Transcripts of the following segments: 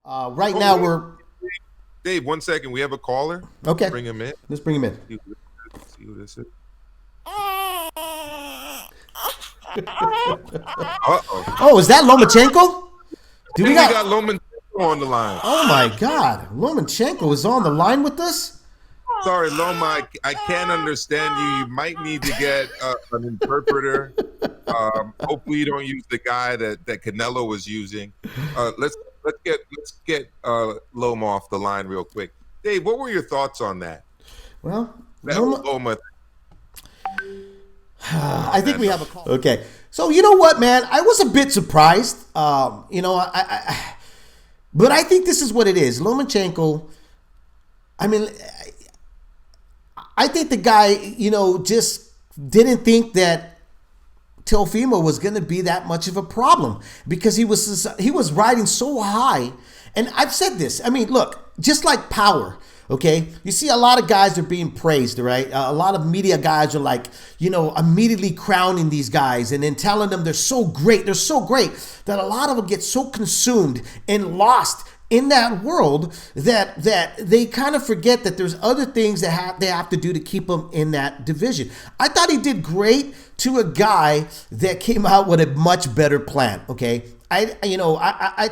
Right Oh, now wait, we're Dave. 1 second. We have a caller. Let's okay. bring him in. Let's bring him in. See who this is. Uh oh. Oh, is that Lomachenko? Do we And we got got? Lomachenko on the line. Oh my God, Lomachenko is on the line with us. Sorry, Loma, I can't understand you. You might need to get an interpreter. Hopefully, you don't use the guy that Canelo was using. Let's get Loma off the line real quick. Dave, what were your thoughts on that? Well, That whole Loma, Loma. I think we have a call. Okay, so you know what, man? I was a bit surprised. But I think this is what it is. Lomachenko. I mean, I think the guy, just didn't think that Teofimo was going to be that much of a problem because he was riding so high. And I've said this. I mean, look, just like power. Okay, you see a lot of guys are being praised, right? A lot of media guys are like, immediately crowning these guys and then telling them they're so great that a lot of them get so consumed and lost in that world that they kind of forget that there's other things that they have to do to keep them in that division. I thought he did great to a guy that came out with a much better plan. Okay, I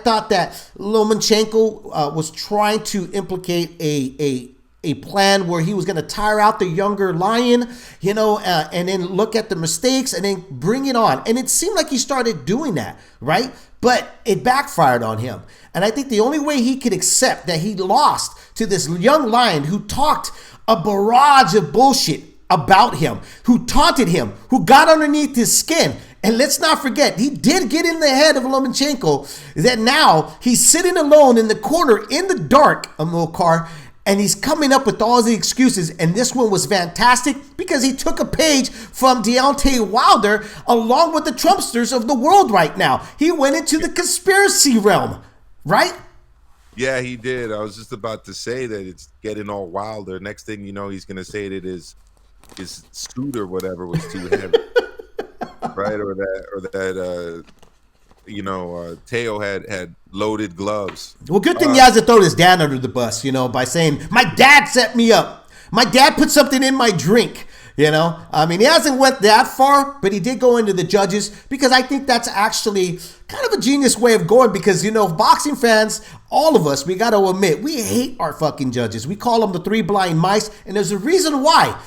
thought that Lomachenko was trying to implicate a plan where he was going to tire out the younger lion, and then look at the mistakes and then bring it on. And it seemed like he started doing that, right? But it backfired on him. And I think the only way he could accept that he lost to this young lion who talked a barrage of bullshit about him, who taunted him, who got underneath his skin. And let's not forget, he did get in the head of Lomachenko that now he's sitting alone in the corner in the dark, Amilcar, and he's coming up with all the excuses. And this one was fantastic because he took a page from Deontay Wilder along with the Trumpsters of the world right now. He went into the conspiracy realm, right? Yeah, he did. I was just about to say that it's getting all wilder. Next thing you know, he's going to say that his suit or whatever was too heavy, right? Teo had loaded gloves. Well, good thing he hasn't thrown his dad under the bus, by saying, my dad set me up. My dad put something in my drink, I mean, he hasn't went that far, but he did go into the judges because I think that's actually kind of a genius way of going because, boxing fans, all of us, we got to admit, we hate our fucking judges. We call them the three blind mice, and there's a reason why.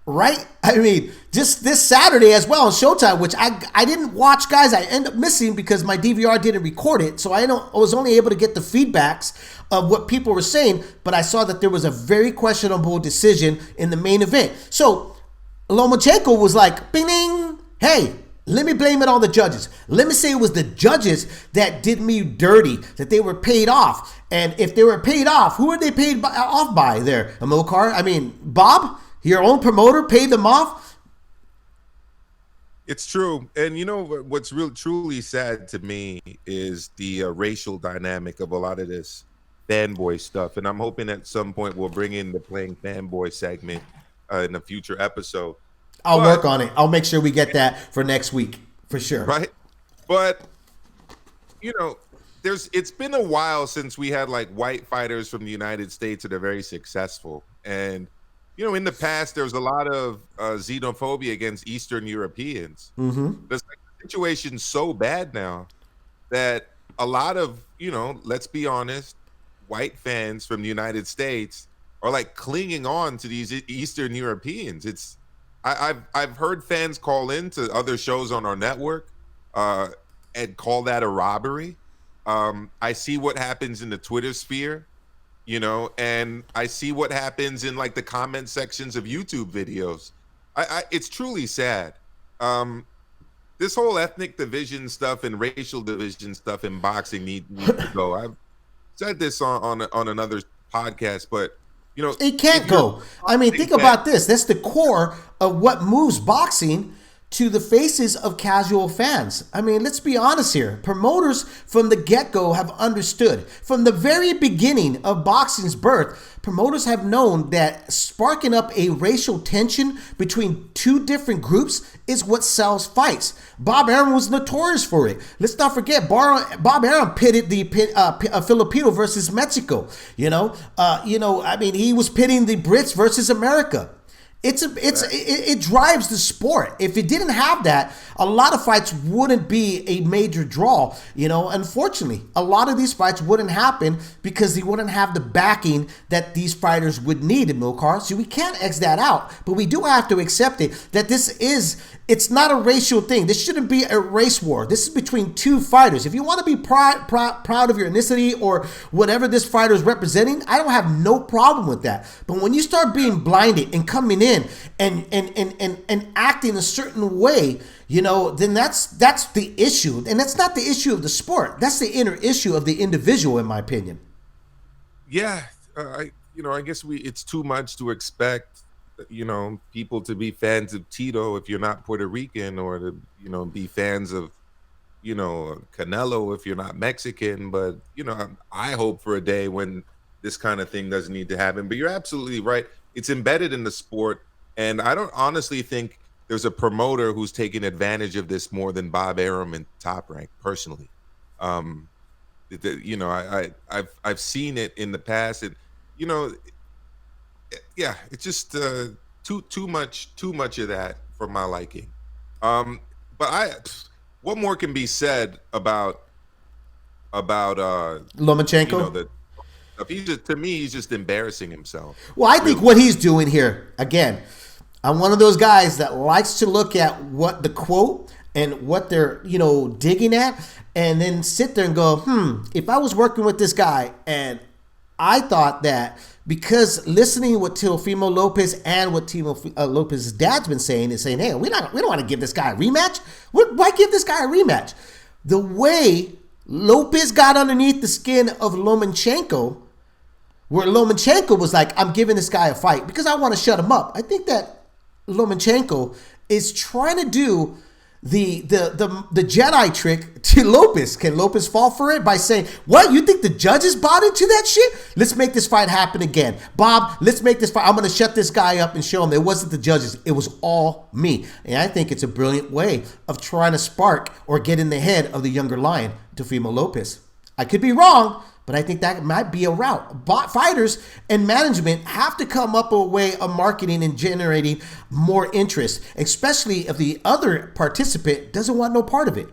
Right? I mean, just this Saturday as well on Showtime, which I didn't watch, guys. I ended up missing because my DVR didn't record it. So I was only able to get the feedbacks of what people were saying. But I saw that there was a very questionable decision in the main event. So Lomachenko was like, bing, ding, hey, let me blame it on the judges. Let me say it was the judges that did me dirty, that they were paid off. And if they were paid off, who are they paid off by there, Amilcar? I mean, Bob? Your own promoter paid them off? It's true. And what's truly sad to me is the racial dynamic of a lot of this fanboy stuff. And I'm hoping at some point we'll bring in the playing fanboy segment in a future episode. I'll work on it. I'll make sure we get that for next week, for sure. Right? But, it's been a while since we had like white fighters from the United States that are very successful. And in the past, there was a lot of xenophobia against Eastern Europeans. Mm-hmm. The situation's so bad now that a lot of, let's be honest, white fans from the United States are like clinging on to these Eastern Europeans. I've heard fans call into other shows on our network and call that a robbery. I see what happens in the Twitter sphere. And I see what happens in like the comment sections of YouTube videos. It's truly sad. This whole ethnic division stuff and racial division stuff in boxing need to go. I've said this on another podcast, but it can't go. I mean, think about this. That's the core of what moves boxing to the faces of casual fans. I mean, let's be honest here. Promoters from the get-go have understood. From the very beginning of boxing's birth, promoters have known that sparking up a racial tension between two different groups is what sells fights. Bob Arum was notorious for it. Let's not forget, Bob Arum pitted the Filipino versus Mexico. I mean, he was pitting the Brits versus America. It drives the sport. If it didn't have that, a lot of fights wouldn't be a major draw. Unfortunately, a lot of these fights wouldn't happen because they wouldn't have the backing that these fighters would need in Milcar. So we can't X that out, but we do have to accept it that it's not a racial thing. This shouldn't be a race war. This is between two fighters. If you want to be proud of your ethnicity or whatever this fighter is representing, I don't have no problem with that. But when you start being blinded and coming in and acting a certain way, then that's the issue. And that's not the issue of the sport. That's the inner issue of the individual, in my opinion. Yeah, I guess it's too much to expect people to be fans of Tito if you're not Puerto Rican, or to be fans of Canelo if you're not Mexican. But I hope for a day when this kind of thing doesn't need to happen. But you're absolutely right. It's embedded in the sport, and I don't honestly think there's a promoter who's taking advantage of this more than Bob Arum in Top Rank, personally. I've seen it in the past, and yeah, it's just too much of that for my liking. But what more can be said about Lomachenko? To me, he's just embarrassing himself. Well, I think what he's doing here, again, I'm one of those guys that likes to look at what the quote and what they're, digging at, and then sit there and go, if I was working with this guy and I thought that because listening what Teofimo Lopez and what Lopez's dad's been saying is saying, hey, we don't want to give this guy a rematch. Why give this guy a rematch? The way Lopez got underneath the skin of Lomachenko, where Lomachenko was like, I'm giving this guy a fight because I want to shut him up. I think that Lomachenko is trying to do the Jedi trick to Lopez. Can Lopez fall for it by saying, what, you think the judges bought into that shit? Let's make this fight happen again. Bob, let's make this fight. I'm going to shut this guy up and show him it wasn't the judges. It was all me. And I think it's a brilliant way of trying to spark or get in the head of the younger lion, Teofimo Lopez. I could be wrong, but I think that might be a route. Fighters and management have to come up with a way of marketing and generating more interest, especially if the other participant doesn't want no part of it.